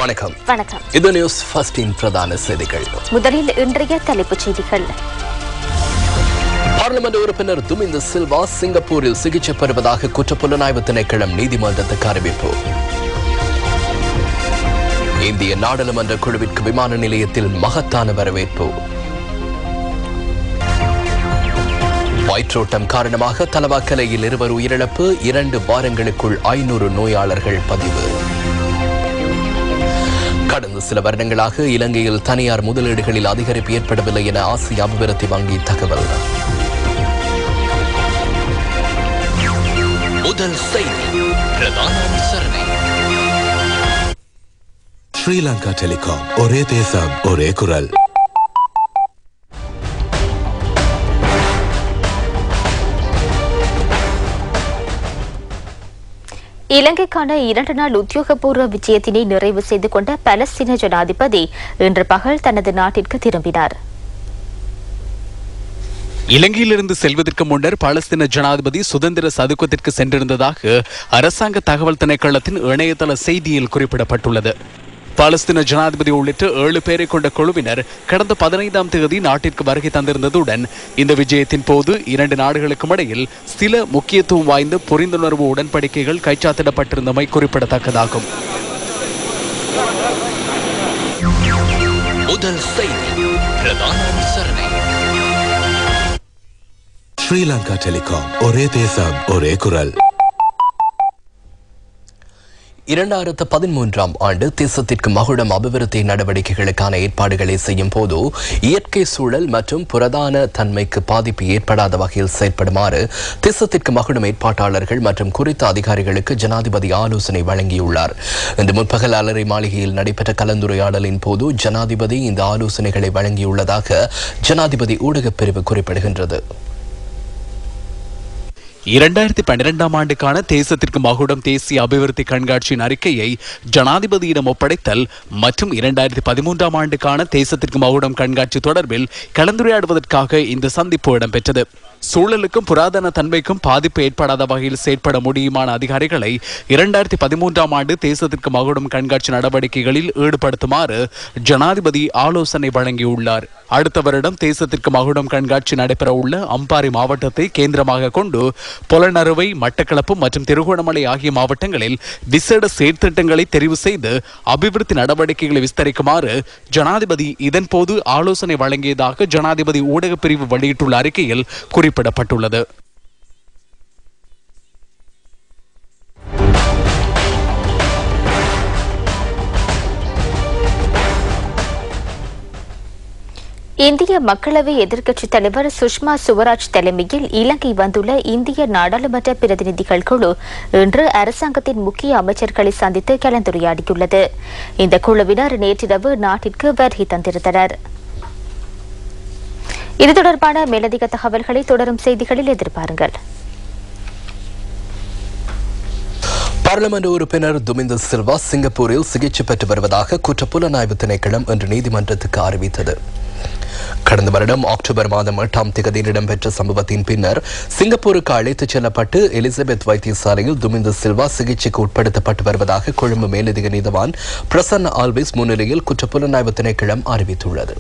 வணக்கம். வணக்கம். இது நியூஸ் ஃபர்ஸ்டின் பிரதான செய்திகள். முதலில் இன்றைய தலைப்புச் செய்திகள். பார்லிமெண்ட் உறுப்பினர் துமிந்த சில்வா சிங்கப்பூரில் சிகிச்சை பெறுவதாக குற்றப்புலனாய்வு திணைக்களம் நீதிமன்றத்துக்கு அறிவிப்பு. இந்திய நாடாளுமன்ற குழுவிற்கு விமான நிலையத்தில் மகத்தான வரவேற்பு. வயிற்றோட்டம் காரணமாக தலவாக்கலையில் 20 உயிரிழப்பு, 2 வாரங்களுக்குள் 500 நோயாளர்கள் பதிவு. கடந்த சில வருடங்களாக இலங்கையில் தனியார் முதலீடுகளில் அதிகரிப்பு ஏற்படவில்லை என ஆசிய அபிவிருத்தி வங்கி தகவல். முதல் செய்தி பிரதான அனுசரணை. ஸ்ரீலங்கா டெலிகாம், ஒரே தேசம் ஒரே குரல். இலங்கைக்கான 2 நாள் உத்தியோகபூர்வ விஜயத்தினை நிறைவு செய்து கொண்ட பலஸ்தீன ஜனாதிபதி இன்று பகல் தனது நாட்டிற்கு திரும்பினார். இலங்கையிலிருந்து செல்வதற்கு முன்னர் பாலஸ்தீன ஜனாதிபதி சுதந்திர சதுக்கத்திற்கு சென்றிருந்ததாக அரசாங்க தகவல் திணைக்களத்தின் இணையதள செய்தியில் குறிப்பிடப்பட்டுள்ளது. பாலஸ்தீன ஜனாதிபதி உள்ளிட்ட 7 பேரை கொண்ட குழுவினர் கடந்த 15ஆம் தேதி நாட்டிற்கு வருகை தந்திருந்ததுடன் இந்த விஜயத்தின் போது 2 நாடுகளுக்கும் இடையில் சில முக்கியத்துவம் வாய்ந்த புரிந்துணர்வு உடன்படிக்கைகள் கைச்சாத்திடப்பட்டிருந்தமை குறிப்பிடத்தக்கதாகும். முதல் செய்தி பிரதான அனுசரணை. ஸ்ரீலங்கா டெலிகாம், ஒரே தேசம் ஒரே குரல். 2013ஆம் ஆண்டு தேசத்திற்கு மகுடம் அபிவிருத்தி நடவடிக்கைகளுக்கான ஏற்பாடுகளை செய்யும் போது இயற்கை சூழல் மற்றும் புரதான தன்மைக்கு பாதிப்பு ஏற்படாத வகையில் செயற்படுமாறு தேசத்திற்கு மகுடம் ஏற்பாட்டாளர்கள் மற்றும் குறித்த அதிகாரிகளுக்கு ஜனாதிபதி ஆலோசனை வழங்கியுள்ளார். இந்த முற்பகல் அலரி மாளிகையில் நடைபெற்ற கலந்துரையாடலின் போது ஜனாதிபதி இந்த ஆலோசனைகளை வழங்கியுள்ளதாக ஜனாதிபதி ஊடகப் பிரிவு குறிப்பிடுகின்றது. 2012ஆம் ஆண்டுக்கான தேசத்திற்கு மகுடம் தேசிய அபிவிருத்தி கண்காட்சியின் அறிக்கையை ஜனாதிபதியிடம் ஒப்படைத்தல் மற்றும் 2013ஆம் ஆண்டுக்கான தேசத்திற்கு மகுடம் கண்காட்சி தொடர்பில் கலந்துரையாடுவதற்காக இந்த சந்திப்பு இடம்பெற்றது. சூழலுக்கும் புராதன தன்மைக்கும் பாதிப்பு ஏற்படாத வகையில் செயற்பட முடியுமான அதிகாரிகளை 2013ஆம் ஆண்டு தேசத்திற்கு மகுடம் கண்காட்சி நடவடிக்கைகளில் ஈடுபடுத்துமாறு ஜனாதிபதி ஆலோசனை வழங்கியுள்ளார். அடுத்த வருடம் தேசத்திற்கு மகுடம் கண்காட்சி நடைபெற உள்ள அம்பாறை மாவட்டத்தை கேந்திரமாக கொண்டு பொலனறுவை, மட்டக்களப்பு மற்றும் திருகோணமலை ஆகிய மாவட்டங்களில் விசேட செயற்திட்டங்களை தெரிவு செய்து அபிவிருத்தி நடவடிக்கைகளை விஸ்தரிக்குமாறு ஜனாதிபதி இதன்போது ஆலோசனை வழங்கியதாக ஜனாதிபதி ஊடகப் பிரிவு வெளியிட்டுள்ள அறிக்கையில் குறிப்பிடப்பட்டுள்ளது. இந்திய மக்களவை எதிர்க்கட்சித் தலைவர் சுஷ்மா சுவராஜ் தலைமையில் இலங்கை வந்துள்ள இந்திய நாடாளுமன்ற பிரதிநிதிகள் குழு இன்று அரசாங்கத்தின் முக்கிய அமைச்சர்களை சந்தித்து கலந்துரையாடியுள்ளது. இந்த குழுவினர் நேற்றிரவு நாட்டிற்கு வருகை தந்திருந்தனர். இது தொடர்பான மேலதிக தகவல்களை தொடரும் செய்திகளில் எதிர்பாருங்கள். பார்லிமெண்ட் உறுப்பினர் துமிந்த சில்வா சிங்கப்பூரில் சிகிச்சை பெற்று வருவதாக குற்றப்புலனாய்வு திணைக்களம் இன்று நீதிமன்றத்துக்கு அறிவித்தது. கடந்த வருடம் அக்டோபர் மாதம் 8ஆம் தேதி இடம்பெற்ற சம்பவத்தின் பின்னர் சிங்கப்பூருக்கு அழைத்துச் செல்லப்பட்டு எலிசபெத் வைத்தியசாலையில் துமிந்த சில்வா சிகிச்சைக்கு உட்படுத்தப்பட்டு வருவதாக கொழும்பு மேலதிக நீதவான் பிரசன்ன ஆல்விஸ் முன்னிலையில் குற்றப்புலனாய்வு திணைக்களம் அறிவித்துள்ளது.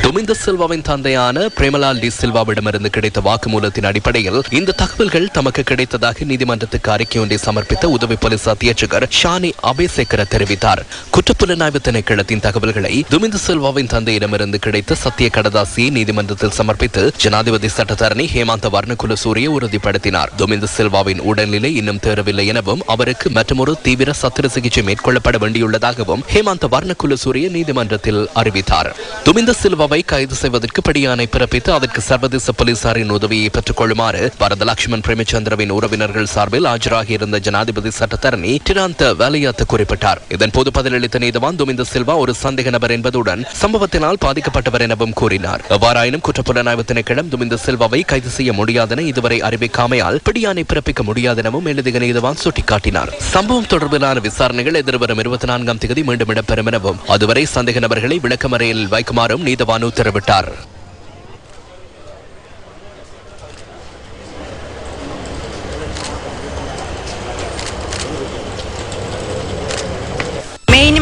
துமிந்த சில்வாவின் தந்தையான பிரேமலால் டி சில்வாவிடமிருந்து கிடைத்த வாக்குமூலத்தின் அடிப்படையில் இந்த தகவல்கள் தமக்கு கிடைத்ததாக நீதிமன்றத்துக்கு அறிக்கை ஒன்றை சமர்ப்பித்த உதவி போலீஸ் அத்தியட்சகர் ஷானி அபேசேகர தெரிவித்தார். குற்றப்புலனாய்வு திணைக்களத்தின் தகவல்களை துமிந்த சில்வாவின் தந்தையிடமிருந்து கிடைத்த சத்திய கடதாசியை நீதிமன்றத்தில் சமர்ப்பித்து ஜனாதிபதி சட்டத்தரணி ஹேமந்த வர்ணகுலசூரிய உறுதிப்படுத்தினார். துமிந்த சில்வாவின் உடல்நிலை இன்னும் தேறவில்லை எனவும் அவருக்கு மற்றொரு தீவிர சத்திர சிகிச்சை மேற்கொள்ளப்பட வேண்டியுள்ளதாகவும் ஹேமந்த வர்ணகுலசூரிய நீதிமன்றத்தில் அறிவித்தார். துமிந்த சில்வாவை கைது செய்வதற்கு பிடியாணை பிறப்பித்து அதற்கு சர்வதேச போலீசாரின் உதவியை பெற்றுக் கொள்ளுமாறு வரதலட்சுமன் பிரேமச்சந்திரவின் உறவினர்கள் சார்பில் ஆஜராகியிருந்த ஜனாதிபதி சட்டத்தரணி டிராந்த வேலையாத்து குறிப்பிட்டார். இதன்போது பதிலளித்த நீதவான் துமிந்த சில்வா ஒரு சந்தேக நபர் என்பதுடன் சம்பவத்தினால் பாதிக்கப்பட்டவர் எனவும் கூறினார். எவ்வாறாயினும் குற்றப்புலனாய்வு திணைக்களம் துமிந்த சில்வாவை கைது செய்ய முடியாதென இதுவரை அறிவிக்காமையால் பிடியாணை பிறப்பிக்க முடியாதெனவும் மேலதிக நீதவான் சுட்டிக்காட்டினார். சம்பவம் தொடர்பிலான விசாரணைகள் எதிர்வரும் 24ஆம் தேதி மீண்டும் இடம்பெறும் எனவும் அதுவரை சந்தேக நபர்களை விளக்கமறையில் வைக்குமாறும் நீதவான் உத்தரவிட்டார்.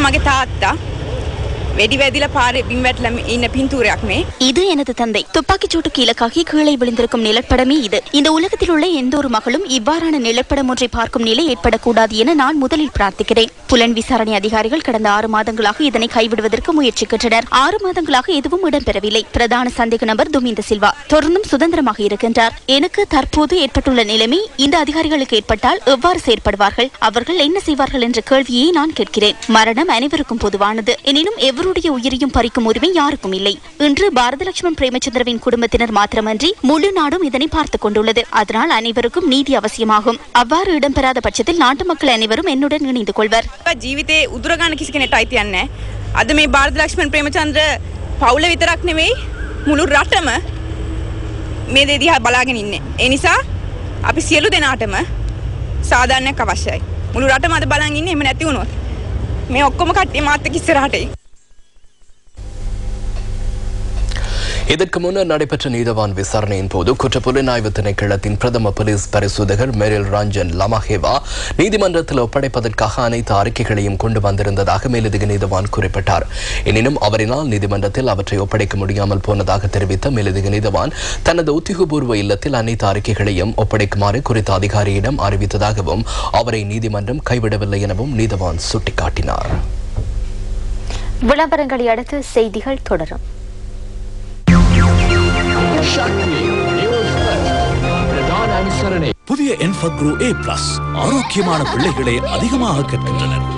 මගේ තාත්තා வெடி வெடில பாரு பின்வெட்ல இந்த பின்தூரයක් මේ இது எனது தந்தை துப்பாக்கிச் சூட்டுக்கு இலக்காகி கீழே விழுந்திருக்கும் நிலப்படமே இது. இந்த உலகத்தில் உள்ள எந்த ஒரு மகளும் இவ்வாறான நிலப்படம் ஒன்றை பார்க்கும் நிலை ஏற்படக்கூடாது என நான் முதலில் பிரார்த்திக்கிறேன். புலன் விசாரணை அதிகாரிகள் கடந்த 6 மாதங்களாக இதனை கைவிடுவதற்கு முயற்சிக்கின்றனர். 6 மாதங்களாக எதுவும் இடம்பெறவில்லை. பிரதான சந்தேக நபர் துமிந்த சில்வா தொடர்ந்தும் சுதந்திரமாக இருக்கின்றார். எனக்கு தற்போது ஏற்பட்டுள்ள நிலைமை இந்த அதிகாரிகளுக்கு ஏற்பட்டால் எவ்வாறு செயற்படுவார்கள், அவர்கள் என்ன செய்வார்கள் என்ற கேள்வியை நான் கேட்கிறேன். மரணம் அனைவருக்கும் பொதுவானது. எனினும் எவருடைய உயிரையும் பறிக்கும் உரிமை யாருக்கும் இல்லை. இன்று பாரத லட்சுமண் பிரேமச்சந்திரவின் குடும்பத்தினர் மாத்திரமன்றி முழு நாடும் இதனை பார்த்துக் கொண்டுள்ளது. அதனால் அனைவருக்கும் நீதி அவசியமாகும். அவ்வாறு இடம்பெறாத பட்சத்தில் நாட்டு மக்கள் அனைவரும் என்னுடன் இணைந்து கொள்வர். ජීවිතේ උදුරගන්න කිසි කෙනෙක්ට අයිතියක් නැහැ. අද මේ ಭಾರತ ලක්ෂ්මන් ප්‍රේමචන්ද්‍ර පවුල විතරක් නෙවෙයි මුළු රටම මේ දේ දිහා බලාගෙන ඉන්නේ. ඒ නිසා අපි සියලු දෙනාටම සාධාරණයක් අවශ්‍යයි. මුළු රටම අද බලන් ඉන්නේ. එහෙම නැති වුණොත් මේ ඔක්කොම කට්ටිය මාත් එක්ක ඉස්සරහට එයි. இதற்கு முன்னர் நடைபெற்ற நீதவான் விசாரணையின் போது குற்றப்புலனாய்வு திணைக்களத்தின் பிரதம போலீஸ் பரிசோதகர் மெரில் ரஞ்சன் லமஹேவா நீதிமன்றத்தில் ஒப்படைப்பதற்காக அனைத்து அறிக்கைகளையும் கொண்டு வந்திருந்ததாக மேலதிக நீதவான் குறிப்பிட்டார். எனினும் அவரினால் நீதிமன்றத்தில் அவற்றை ஒப்படைக்க முடியாமல் போனதாக தெரிவித்த மேலதிக நீதவான் தனது உத்தியோகபூர்வ இல்லத்தில் அனைத்து அறிக்கைகளையும் ஒப்படைக்குமாறு குறித்த அதிகாரியிடம் அறிவித்ததாகவும் அவரை நீதிமன்றம் கைவிடவில்லை எனவும் நீதவான் சுட்டிக்காட்டினார். விளம்பரங்களை அடுத்து செய்திகள் தொடரும். புதிய என்ஃபக்ரோ A+ ஆரோக்கியமான பிள்ளைகளை அதிகமாக கற்கின்றனர்.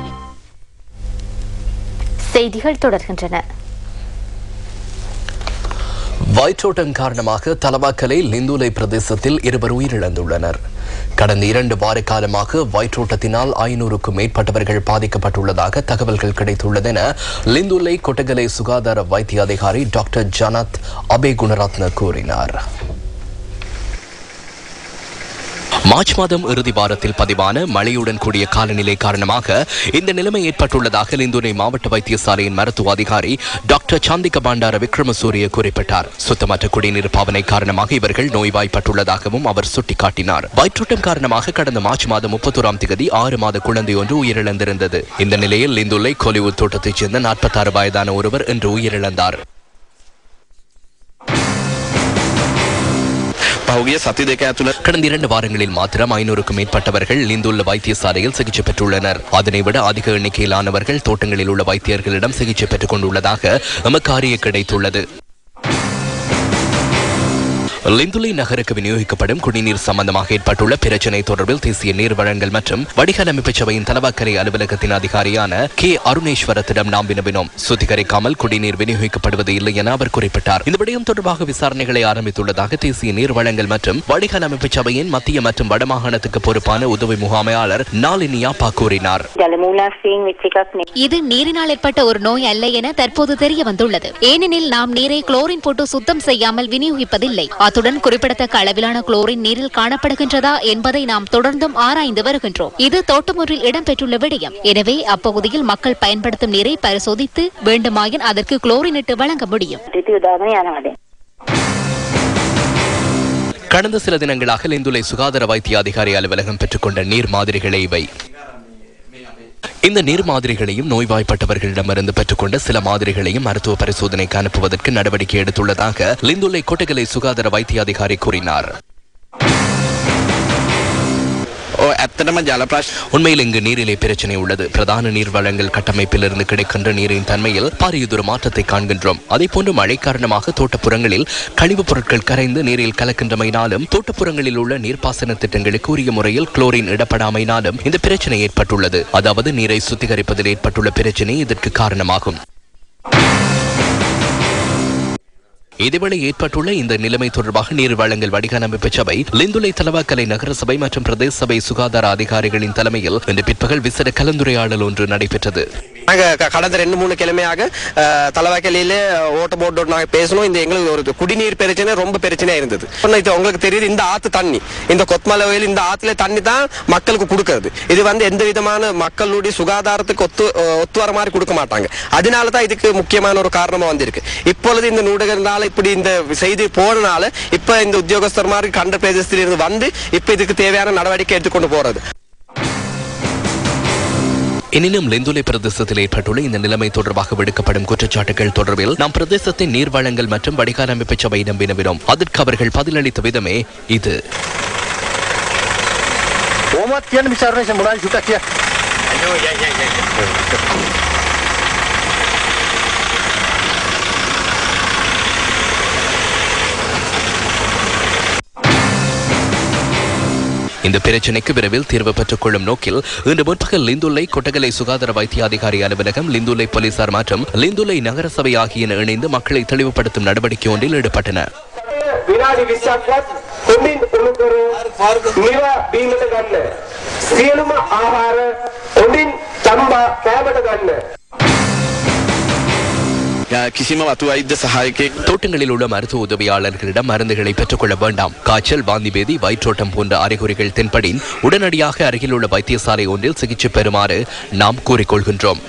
செய்திகள் தொடர்கின்றன. வயிற்றோட்டம் காரணமாக தலவாக்கலை லிந்துலை பிரதேசத்தில் 2 உயிரிழந்துள்ளனர். கடந்த 2 வார காலமாக வயிற்றோட்டத்தினால் 500க்கும் மேற்பட்டவர்கள் பாதிக்கப்பட்டுள்ளதாக தகவல்கள் கிடைத்துள்ளது என லிந்துலை கொட்டகலை சுகாதார வைத்திய அதிகாரி டாக்டர் ஜனத் அபே குணரத்ன கூறினார். மார்ச் மாதம் இறுதி வாரத்தில் பதிவான மழையுடன் கூடிய காலநிலை காரணமாக இந்த நிலைமை ஏற்பட்டுள்ளதாக லிந்துலை மாவட்ட வைத்தியசாலையின் மருத்துவ அதிகாரி டாக்டர் சாந்திக பண்டார விக்ரமசூரிய குறிப்பிட்டார். சுத்தமற்ற குடிநீர் பாவனை காரணமாக இவர்கள் நோய்வாய்ப்பட்டுள்ளதாகவும் அவர் சுட்டிக்காட்டினார். வயிற்றோட்டம் காரணமாக கடந்த மார்ச் மாதம் 31ஆம் தேதி 6 மாத குழந்தை ஒன்று உயிரிழந்திருந்தது. இந்த நிலையில் லிந்துலை கொலிவுட் தோட்டத்தைச் சேர்ந்த 46 வயதான ஒருவர் இன்று உயிரிழந்தார். கடந்த 2 வாரங்களில் மாத்திரம் 500க்கும் மேற்பட்டவர்கள் லிந்துள்ள வைத்தியசாலையில் சிகிச்சை பெற்றுள்ளனர். அதனை விட அதிக எண்ணிக்கையிலானவர்கள் தோட்டங்களில் உள்ள வைத்தியர்களிடம் சிகிச்சை பெற்றுக் கொண்டுள்ளதாக நமக்கு அறிய கிடைத்துள்ளது. லிந்துலை நகருக்கு விநியோகிக்கப்படும் குடிநீர் சம்பந்தமாக ஏற்பட்டுள்ள பிரச்சினை தொடர்பில் தேசிய நீர் வழங்கல் மற்றும் வடிகால் அமைப்பு சபையின் தலவாக்கரை அலுவலகத்தின் அதிகாரியான கே அருணேஸ்வரத்திடம் நாம் வினவினோம். சுத்திகரிக்காமல் குடிநீர் விநியோகிக்கப்படுவது இல்லை என அவர் குறிப்பிட்டார். இந்த விடயம் தொடர்பாக விசாரணைகளை ஆரம்பித்துள்ளதாக தேசிய நீர் வழங்கல் மற்றும் வடிகால் அமைப்பு சபையின் மத்திய மற்றும் வடமாகாணத்துக்கு பொறுப்பான உதவி முகாமையாளர் நாலினியா பா கூறினார். இது நீரினால் ஏற்பட்ட ஒரு நோய் அல்ல என தற்போது தெரிய வந்துள்ளது. ஏனெனில் நாம் நீரை குளோரின் போட்டு சுத்தம் செய்யாமல் விநியோகிப்பதில்லை. அத்துடன் குறிப்பிடத்தக்க அளவிலான குளோரின் நீரில் காணப்படுகின்றதா என்பதை நாம் தொடர்ந்தும் ஆராய்ந்து வருகின்றோம். இது தோட்டமொன்றில் இடம்பெற்றுள்ள விடயம். எனவே அப்பகுதியில் மக்கள் பயன்படுத்தும் நீரை பரிசோதித்து வேண்டுமாயின் அதற்கு குளோரின் இட்டு வழங்க முடியும். கடந்த சில தினங்களாக லிந்துலை சுகாதார வைத்திய அதிகாரி அலுவலகம் பெற்றுக்கொண்ட நீர் மாதிரிகளை இவை. இந்த நீர் மாதிரிகளையும் நோய்வாய்ப்பட்டவர்களிடமிருந்து பெற்றுக்கொண்ட சில மாதிரிகளையும் மருத்துவ பரிசோதனைக்கு அனுப்புவதற்கு நடவடிக்கை எடுத்துள்ளதாக லிந்துலை கொட்டகலை சுகாதார வைத்திய அதிகாரி கூறினார். உண்மையில் இங்கு நீரிலே பிரச்சனை உள்ளது. பிரதான நீர் வழங்கல் கட்டமைப்பிலிருந்து கிடைக்கின்ற நீரின் தன்மையில் பாரியதொரு மாற்றத்தை காண்கின்றோம். அதேபோன்று மழை காரணமாக தோட்டப்புறங்களில் கழிவுப் பொருட்கள் கரைந்து நீரில் கலக்கின்றமையினாலும் தோட்டப்புறங்களில் உள்ள நீர்ப்பாசன திட்டங்களுக்கு உரிய முறையில் குளோரின் இடப்படாமையினாலும் இந்த பிரச்சனை ஏற்பட்டுள்ளது. அதாவது நீரை சுத்திகரிப்பதில் ஏற்பட்டுள்ள பிரச்சனை இதற்கு காரணமாகும். இதேவேளை ஏற்பட்டுள்ள இந்த நிலைமை தொடர்பாக நீர் வழங்கல் வடிகால் அமைப்பு சபை, லிந்துலை தலவாக்கலை நகர சபை மற்றும் பிரதேச சபை சுகாதார அதிகாரிகளின் தலைமையில் இன்று பிற்பகல் விசேட கலந்துரையாடல் ஒன்று நடைபெற்றது. கடந்த 2-3 கிழமையாக தலவாக்கலையில ஓட்ட போட்டு நாங்கள் பேசணும். இந்த எங்களுக்கு ஒரு குடிநீர் பிரச்சனை ரொம்ப பிரச்சனையா இருந்தது. உங்களுக்கு தெரியுது, இந்த ஆத்து தண்ணி, இந்த கொத்மலை வயல் இந்த ஆத்துல தண்ணி தான் மக்களுக்கு கொடுக்கறது. இது எந்த விதமான மக்களுடைய சுகாதாரத்துக்கு ஒத்து வர மாதிரி கொடுக்க மாட்டாங்க. அதனாலதான் இதுக்கு முக்கியமான ஒரு காரணமா வந்திருக்கு. இப்பொழுது இந்த நூடகனால இப்படி இந்த செய்தி போனனால இப்ப இந்த உத்தியோகஸ்தர் மாதிரி கண்ட பிரதேசத்தில் இருந்து இப்ப இதுக்கு தேவையான நடவடிக்கை எடுத்துக்கொண்டு போறது. எனினும் லிந்துலை பிரதேசத்தில் ஏற்பட்டுள்ள இந்த நிலைமை தொடர்பாக விடுக்கப்படும் குற்றச்சாட்டுகள் தொடர்பில் நாம் பிரதேசத்தின் நீர்வளங்கள் மற்றும் வடிகால் அமைப்பு சபையிடம் வினவினோம். அதற்கு அவர்கள் பதிலளித்த விதமே இது. இந்த பிரச்சினைக்கு விரைவில் தீர்வு பெற்றுக் கொள்ளும் நோக்கில் இன்று முற்பகல் லிந்துலை கொட்டகலை சுகாதார வைத்திய அதிகாரி அலுவலகம், லிந்துலை போலீசார் மற்றும் லிந்துலை நகரசபை ஆகியன இணைந்து மக்களை தெளிவுபடுத்தும் நடவடிக்கை ஒன்றில் ஈடுபட்டன. தோட்டங்களில் உள்ள மருத்துவ உதவியாளர்களிடம் மருந்துகளை பெற்றுக்கொள்ள வேண்டாம். காய்ச்சல், வாந்தி பேதி, வயிற்றோட்டம் போன்ற அறிகுறிகள் தென்படின் உடனடியாக அருகில் உள்ள வைத்தியசாலை ஒன்றில் சிகிச்சை பெறுமாறு நாம் கூறிக்கொள்கின்றோம்.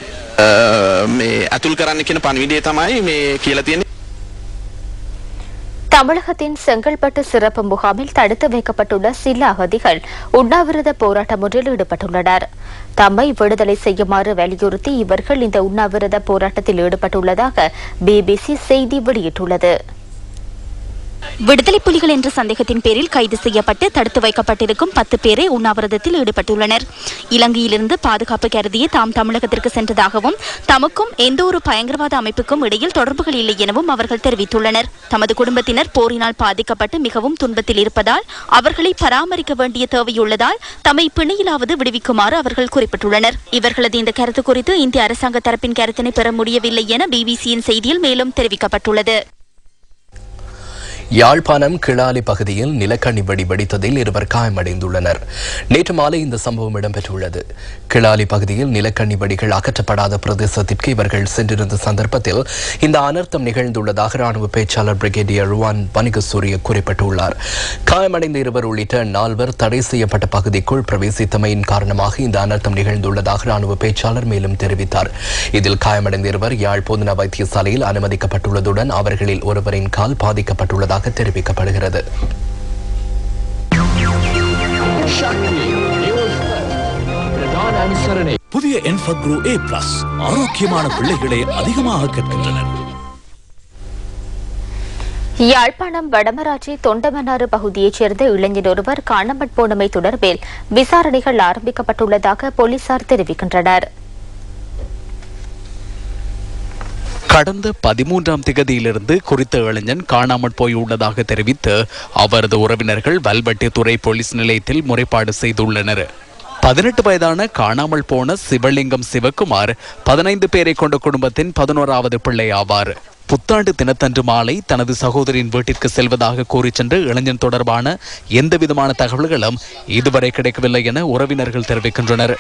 தமிழகத்தின் செங்கல்பட்டு சிறப்பு முகாமில் தடுத்து வைக்கப்பட்டுள்ள சில அகதிகள் உண்ணாவிரத போராட்டம் ஒன்றில் ஈடுபட்டுள்ளனர். தம்மை விடுதலை செய்யுமாறு வலியுறுத்தி இவர்கள் இந்த உண்ணாவிரத போராட்டத்தில் ஈடுபட்டுள்ளதாக பிபிசி செய்தி வெளியிட்டுள்ளது. விடுதலை புலிகள் என்ற சந்தேகத்தின் பேரில் கைது செய்யப்பட்டு தடுத்து வைக்கப்பட்டிருக்கும் 10 பேரை உண்ணாவிரதத்தில் ஈடுபட்டுள்ளனர். இலங்கையிலிருந்து பாதுகாப்பு கருதியே தாம் தமிழகத்திற்கு சென்றதாகவும் தமக்கும் எந்த ஒரு பயங்கரவாத அமைப்புக்கும் இடையில் தொடர்புகள் இல்லை எனவும் அவர்கள் தெரிவித்துள்ளனர். தமது குடும்பத்தினர் போரினால் பாதிக்கப்பட்டு மிகவும் துன்பத்தில் இருப்பதால் அவர்களை பராமரிக்க வேண்டிய தேவையுள்ளதால் தம்மை பிணையிலாவது விடுவிக்குமாறு அவர்கள் குறிப்பிட்டுள்ளனர். இவர்களது இந்த கருத்து குறித்து இந்திய அரசாங்க தரப்பின் கருத்தினை பெற முடியவில்லை என பிபிசியின் செய்தியில் மேலும் தெரிவிக்கப்பட்டுள்ளது. யாழ்ப்பாணம் கிளாலி பகுதியில் நிலக்கண்ணி வெடி வெடித்ததில் 2 காயமடைந்துள்ளனர். நேற்று மாலை இந்த சம்பவம் இடம்பெற்றுள்ளது. கிளாலி பகுதியில் நிலக்கண்ணி வெடிகள் அகற்றப்படாத பிரதேசத்திற்கு இவர்கள் சென்றிருந்த சந்தர்ப்பத்தில் இந்த அனர்த்தம் நிகழ்ந்துள்ளதாக ராணுவ பேச்சாளர் பிரிகேடியர் ருவான் வணிகசூரிய குறிப்பிட்டுள்ளார். காயமடைந்த 2 உள்ளிட்ட 4 தடை செய்யப்பட்ட பகுதிக்குள் பிரவேசித்தமையின் காரணமாக இந்த அனர்த்தம் நிகழ்ந்துள்ளதாக ராணுவ பேச்சாளர் மேலும் தெரிவித்தார். இதில் காயமடைந்த 2 யாழ் போதனா வைத்தியசாலையில் அனுமதிக்கப்பட்டுள்ளதுடன் அவர்களில் ஒருவரின் கால் பாதிக்கப்பட்டுள்ளதாக தெரிவிக்கப்படுகிறது. புதிய என்ஃபக்ரோ A+ ஆரோக்கியமான பிள்ளைகளை அதிகமாக கற்கின்றனர். யாழ்ப்பாணம் வடமராட்சி தொண்டமன்னாறு பகுதியைச் சேர்ந்த இளைஞர் ஒருவர் காணாமற் போனமை தொடர்பில் விசாரணைகள் ஆரம்பிக்கப்பட்டுள்ளதாக போலீசார் தெரிவிக்கின்றனர். கடந்த 13ஆம் திகதியிலிருந்து குறித்த இளைஞன் காணாமற் போயுள்ளதாக தெரிவித்து அவரது உறவினர்கள் வல்வெட்டித்துறை போலீஸ் நிலையத்தில் முறைப்பாடு செய்துள்ளனர். 18 வயதான காணாமல் போன சிவலிங்கம் சிவகுமார் 15 பேரை கொண்ட குடும்பத்தின் 11வது பிள்ளை ஆவார். புத்தாண்டு தினத்தன்று மாலை தனது சகோதரின் வீட்டிற்கு செல்வதாக கூறி சென்ற இளைஞன் தொடர்பான எந்தவிதமான தகவல்களும் இதுவரை கிடைக்கவில்லை என உறவினர்கள் தெரிவிக்கின்றனர்.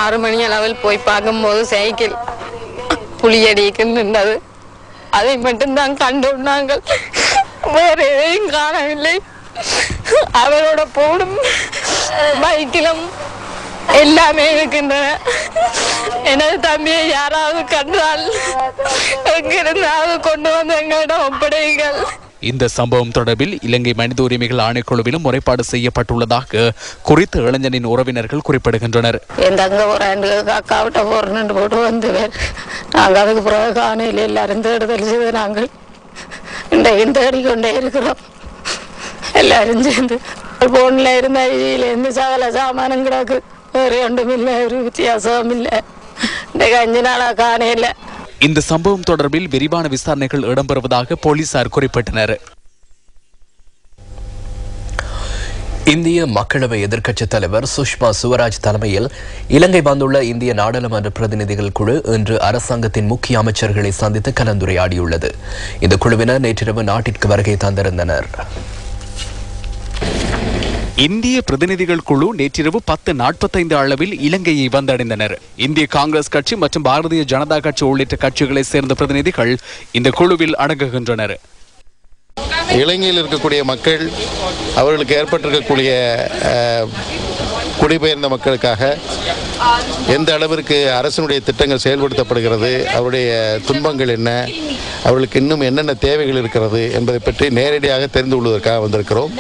6 மணி அளவில் போய் பார்க்கும்போது சைக்கிள் புளியடிக்கு நின்றது. அதை மட்டும்தான் கண்டோம். நாங்கள் வேற எதையும் காணவில்லை. அவரோட போடும் பைக்கிலும் எல்லாமே இருக்கின்றன. எனது தம்பியை யாராவது கண்டால் எங்கிருந்தாவது கொண்டு வந்து எங்களிடம் ஒப்படைங்கள். இந்த சம்பவம் தொடர்பில் இலங்கை மனித உரிமைகள் ஆணைக்குழுவிலும் முறைப்பாடு செய்யப்பட்டுள்ளதாக குறித்த இளைஞனின் உறவினர்கள் குறிப்பிடுகின்றனர். என் தங்க ஒரு அக்காவிட்ட போறேன்னு போட்டு வந்தவர். நாங்கள் அதுக்கு பிறகு காணையில் எல்லாரும் தேடுதல் செய்து நாங்கள் இன்றைக்கும் தேடிக்கொண்டே இருக்கிறோம். எல்லாரும் சேர்ந்து போன்ல இருந்த இருந்து சகல சாமானம் கிடக்கு. வேறு ஒன்றும் இல்லை, ஒரு வித்தியாசமும் இல்லை. இன்றைக்கு 5 நாளா காணையில். இந்த சம்பவம் தொடர்பில் விரிவான விசாரணைகள் இடம்பெறுவதாக போலீசார் குறிப்பிட்டனர். இந்திய மக்களவை எதிர்க்கட்சித் தலைவர் சுஷ்மா சுவராஜ் தலைமையில் இலங்கை வந்துள்ள இந்திய நாடாளுமன்ற பிரதிநிதிகள் குழு இன்று அரசாங்கத்தின் முக்கிய அமைச்சர்களை சந்தித்து கலந்துரையாடியுள்ளது. இந்த குழுவினர் நேற்றிரவு நாட்டிற்கு வருகை தந்திருந்தனர். இந்திய பிரதிநிதிகள் குழு நேற்றிரவு 10:45 அளவில் இலங்கையை வந்தடைந்தனர். இந்திய காங்கிரஸ் கட்சி மற்றும் பாரதிய ஜனதா கட்சி உள்ளிட்ட கட்சிகளை சேர்ந்த பிரதிநிதிகள் இந்த குழுவில் அடங்குகின்றனர். இலங்கையில் இருக்கக்கூடிய மக்கள் அவர்களுக்கு ஏற்பட்டிருக்கக்கூடிய குடிபெயர்ந்த மக்களுக்காக எந்த அளவிற்கு அரசினுடைய திட்டங்கள் செயல்படுத்தப்படுகிறது, அவருடைய துன்பங்கள் என்ன, அவர்களுக்கு இன்னும் என்னென்ன தேவைகள் இருக்கிறது என்பதை பற்றி நேரடியாக தெரிந்து கொள்வதற்காக வந்திருக்கிறோம்.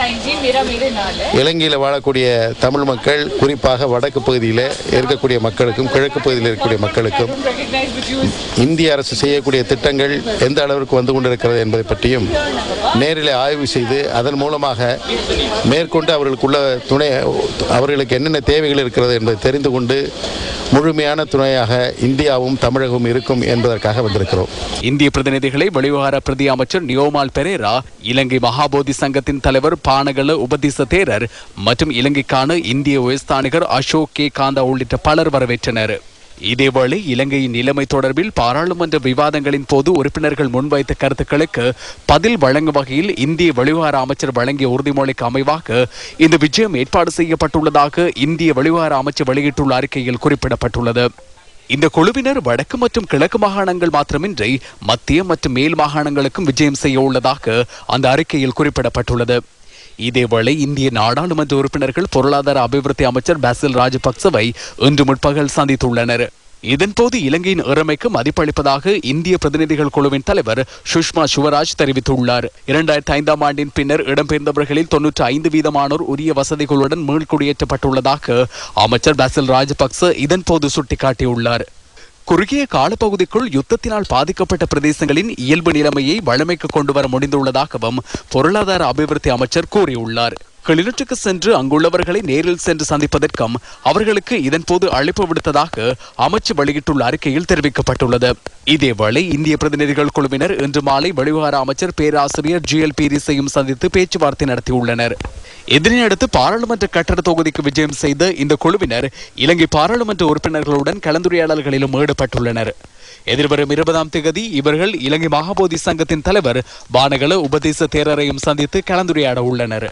இலங்கையில் வாழக்கூடிய தமிழ் மக்கள், குறிப்பாக வடக்கு பகுதியில் இருக்கக்கூடிய மக்களுக்கும் கிழக்கு பகுதியில் இருக்கக்கூடிய மக்களுக்கும் இந்திய அரசு செய்யக்கூடிய திட்டங்கள் எந்த அளவிற்கு வந்து கொண்டிருக்கிறது என்பதை பற்றியும் நேரில் ஆய்வு செய்து அதன் மூலமாக மேற்கொண்டு அவர்களுக்கு என்னென்ன தேவைகள் இருக்கிறது என்பதை தெரிந்து கொண்டு முழுமையான துணையாக இந்தியாவும் தமிழகமும் இருக்கும் என்பதற்காக வந்திருக்கிறோம். இந்திய பிரதிநிதிகளை வெளிவிவகார பிரதி அமைச்சர் நியோமால் பெரேரா, இலங்கை மகாபோதி சங்கத்தின் தலைவர் பானகல உபதிச தேரர் மற்றும் இலங்கைக்கான இந்திய உயர்ஸ்தானிகர் அசோக் கே காந்தா உள்ளிட்ட பலர் வரவேற்றனர். இதேவேளை இலங்கையின் நிலைமை தொடர்பில் பாராளுமன்ற விவாதங்களின் போது உறுப்பினர்கள் முன்வைத்த கருத்துக்களுக்கு பதில் வழங்கும் வகையில் இந்திய வெளிவிவகார அமைச்சர் வழங்கிய உறுதிமொழிக்கு அமைவாக இந்த விஜயம் ஏற்பாடு செய்யப்பட்டுள்ளதாக இந்திய வெளிவிவகார அமைச்சர் வெளியிட்டுள்ள அறிக்கையில் குறிப்பிடப்பட்டுள்ளது. இந்த குழுவினர் வடக்கு மற்றும் கிழக்கு மாகாணங்கள் மாத்திரமின்றி மத்திய மற்றும் மேல் மாகாணங்களுக்கும் விஜயம் செய்ய உள்ளதாக அந்த அறிக்கையில் குறிப்பிடப்பட்டுள்ளது. இதேவேளை இந்திய நாடாளுமன்ற உறுப்பினர்கள் பொருளாதார அபிவிருத்தி அமைச்சர் பாசில் ராஜபக்சவை இன்று முற்பகல் சந்தித்துள்ளனர். இதன்போது இலங்கையின் இறைமைக்கு மதிப்பளிப்பதாக இந்திய பிரதிநிதிகள் குழுவின் தலைவர் சுஷ்மா சுவராஜ் தெரிவித்துள்ளார். 2005ஆம் ஆண்டின் பின்னர் இடம்பெயர்ந்தவர்களில் 95% உரிய வசதிகளுடன் மீள்குடியேற்றப்பட்டுள்ளதாக அமைச்சர் பாசில் ராஜபக்ச இதன்போது சுட்டிக்காட்டியுள்ளார். குறுகிய காலப்பகுதிக்குள் யுத்தத்தினால் பாதிக்கப்பட்ட பிரதேசங்களின் இயல்பு நிலைமையை வழமைக்கு கொண்டுவர முடிந்துள்ளதாகவும் பொருளாதார அபிவிருத்தி அமைச்சர் கூறியுள்ளார். கிளிநொச்சிக்கு சென்று அங்குள்ளவர்களை நேரில் சென்று சந்திப்பதற்கும் அவர்களுக்கு இதன்போது அழைப்பு விடுத்ததாக அமைச்சு வெளியிட்டுள்ள அறிக்கையில் தெரிவிக்கப்பட்டுள்ளது. இதேவேளை இந்திய பிரதிநிதிகள் குழுவினர் இன்று மாலை வெளிவிவகார அமைச்சர் பேராசிரியர் GL பீரிஸையும் சந்தித்து பேச்சுவார்த்தை நடத்தியுள்ளனர். இதனையடுத்து பாராளுமன்ற கட்டட தொகுதிக்கு விஜயம் செய்த இந்த குழுவினர் இலங்கை பாராளுமன்ற உறுப்பினர்களுடன் கலந்துரையாடல்களிலும் ஈடுபட்டுள்ளனர். எதிர்வரும் 20ஆம் தேதி இவர்கள் இலங்கை மகாபோதி சங்கத்தின் தலைவர் பானகல உபதேச தேரரையும் சந்தித்து கலந்துரையாட உள்ளனர்.